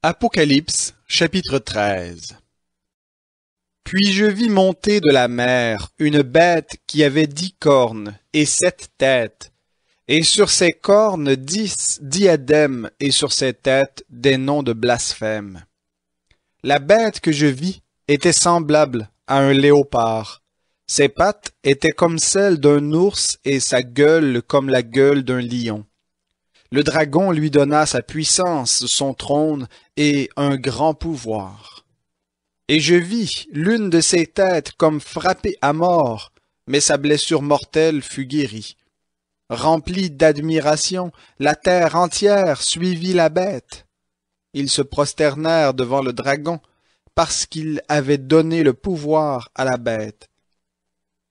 Apocalypse, chapitre 13. Puis je vis monter de la mer une bête qui avait 10 cornes et 7 têtes, et sur ses cornes 10 diadèmes, et sur ses têtes des noms de blasphème. La bête que je vis était semblable à un léopard. Ses pattes étaient comme celles d'un ours et sa gueule comme la gueule d'un lion. Le dragon lui donna sa puissance, son trône et un grand pouvoir. Et je vis l'une de ses têtes comme frappée à mort, mais sa blessure mortelle fut guérie. Remplie d'admiration, la terre entière suivit la bête. Ils se prosternèrent devant le dragon, parce qu'il avait donné le pouvoir à la bête.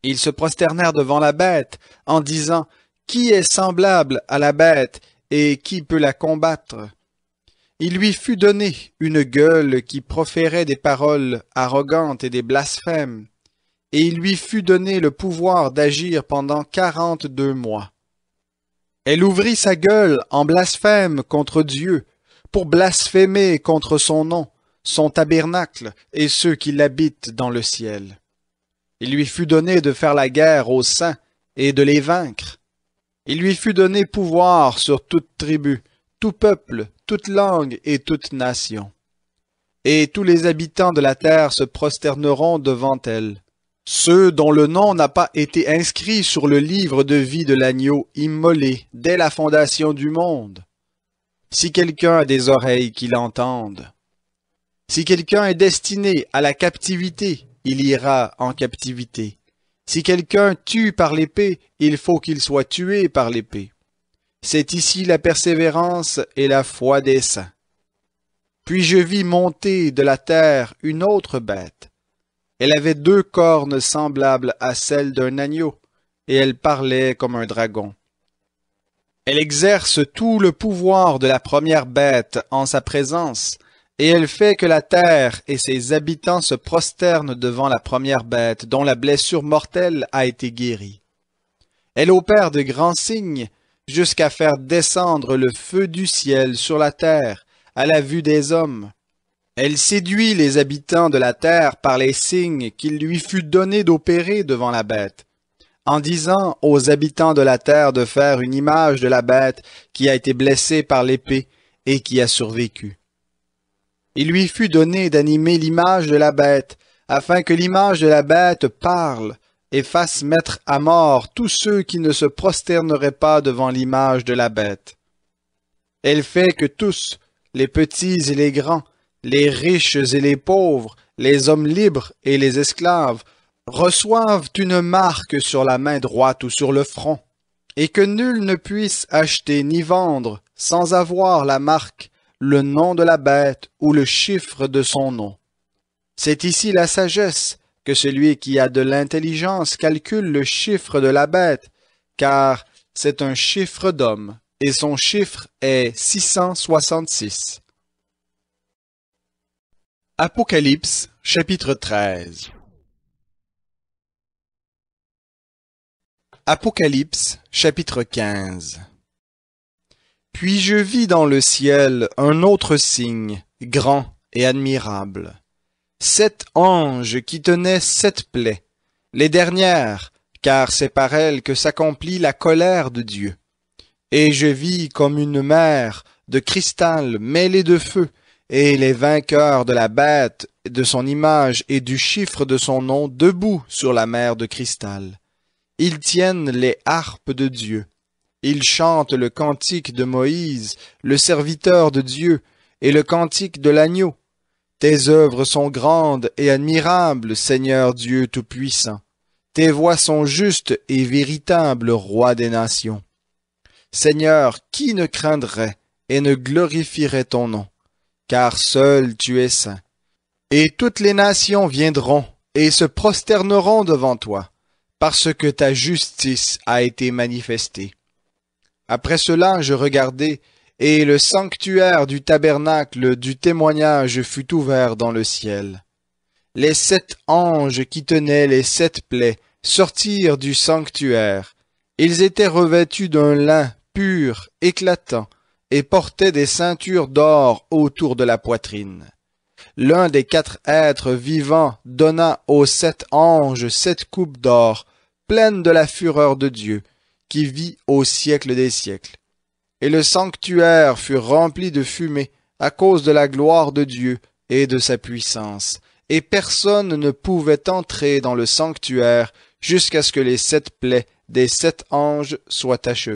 Ils se prosternèrent devant la bête, en disant « Qui est semblable à la bête, et qui peut la combattre? » Il lui fut donné une gueule qui proférait des paroles arrogantes et des blasphèmes, et il lui fut donné le pouvoir d'agir pendant 42 mois. Elle ouvrit sa gueule en blasphème contre Dieu, pour blasphémer contre son nom, son tabernacle et ceux qui l'habitent dans le ciel. Il lui fut donné de faire la guerre aux saints et de les vaincre. Il lui fut donné pouvoir sur toute tribu, tout peuple, toute langue et toute nation. Et tous les habitants de la terre se prosterneront devant elle. Ceux dont le nom n'a pas été inscrit sur le livre de vie de l'agneau immolé dès la fondation du monde. Si quelqu'un a des oreilles qu'il entende. Si quelqu'un est destiné à la captivité, il ira en captivité. Si quelqu'un tue par l'épée, il faut qu'il soit tué par l'épée. C'est ici la persévérance et la foi des saints. Puis je vis monter de la terre une autre bête. Elle avait 2 cornes semblables à celles d'un agneau, et elle parlait comme un dragon. Elle exerce tout le pouvoir de la première bête en sa présence, et elle fait que la terre et ses habitants se prosternent devant la première bête, dont la blessure mortelle a été guérie. Elle opère de grands signes, jusqu'à faire descendre le feu du ciel sur la terre, à la vue des hommes. Elle séduit les habitants de la terre par les signes qu'il lui fut donné d'opérer devant la bête, en disant aux habitants de la terre de faire une image de la bête qui a été blessée par l'épée et qui a survécu. Il lui fut donné d'animer l'image de la bête, afin que l'image de la bête parle et fasse mettre à mort tous ceux qui ne se prosterneraient pas devant l'image de la bête. Elle fait que tous, les petits et les grands, les riches et les pauvres, les hommes libres et les esclaves, reçoivent une marque sur la main droite ou sur le front, et que nul ne puisse acheter ni vendre sans avoir la marque, le nom de la bête ou le chiffre de son nom. C'est ici la sagesse, que celui qui a de l'intelligence calcule le chiffre de la bête, car c'est un chiffre d'homme, et son chiffre est 666. Apocalypse, chapitre 13. Apocalypse, chapitre 15. Puis je vis dans le ciel un autre signe, grand et admirable. 7 anges qui tenaient 7 plaies, les dernières, car c'est par elles que s'accomplit la colère de Dieu. Et je vis comme une mer de cristal mêlée de feu, et les vainqueurs de la bête, de son image et du chiffre de son nom debout sur la mer de cristal. Ils tiennent les harpes de Dieu. Ils chantent le cantique de Moïse, le serviteur de Dieu, et le cantique de l'agneau. Tes œuvres sont grandes et admirables, Seigneur Dieu Tout-Puissant. Tes voies sont justes et véritables, Roi des nations. Seigneur, qui ne craindrait et ne glorifierait ton nom? Car seul tu es saint. Et toutes les nations viendront et se prosterneront devant toi, parce que ta justice a été manifestée. Après cela, je regardai, et le sanctuaire du tabernacle du témoignage fut ouvert dans le ciel. Les 7 anges qui tenaient les 7 plaies sortirent du sanctuaire. Ils étaient revêtus d'un lin pur, éclatant, et portaient des ceintures d'or autour de la poitrine. L'un des 4 êtres vivants donna aux 7 anges 7 coupes d'or, pleines de la fureur de Dieu, qui vit au siècle des siècles. Et le sanctuaire fut rempli de fumée à cause de la gloire de Dieu et de sa puissance, et personne ne pouvait entrer dans le sanctuaire jusqu'à ce que les 7 plaies des 7 anges soient achevées.